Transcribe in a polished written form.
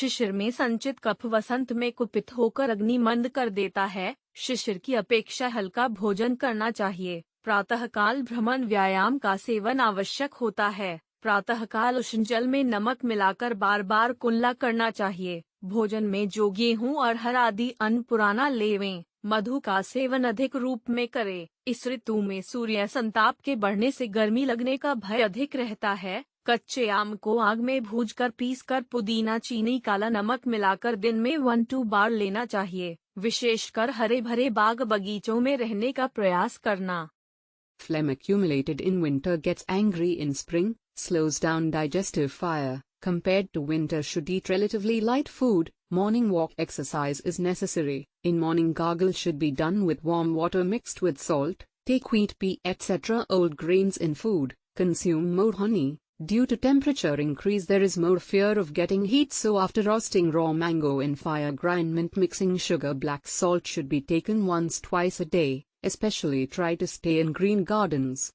शिशिर में संचित कफ वसंत में कुपित होकर अग्नि मंद कर देता है। शिशिर की अपेक्षा हल्का भोजन करना चाहिए। प्रातःकाल भ्रमण व्यायाम का सेवन आवश्यक होता है। प्रातःकाल उष्ण जल में नमक मिलाकर बार बार कुल्ला करना चाहिए। भोजन में जो गेहूं और हर आदि अन्न पुराना लेवें। मधु का सेवन अधिक रूप में करें। इस ऋतु में सूर्य संताप के बढ़ने से गर्मी लगने का भय अधिक रहता है। कच्चे आम को आग में भूनकर पीसकर पुदीना चीनी काला नमक मिलाकर दिन में 1-2 बार लेना चाहिए। विशेषकर हरे भरे बाग बगीचों में रहने का प्रयास करना। Phlegm accumulated in winter gets angry in spring, slows down digestive fire. Compared to winter, should eat relatively light food. Morning walk exercise is necessary. In morning, gargle should be done with warm water mixed with salt. Take wheat, pea, etc. old grains in food. Consume more honey. Due to temperature increase, there is more fear of getting heat, so after roasting raw mango in fire, grind mint, mixing sugar, black salt should be taken once twice a day. Especially try to stay in green gardens.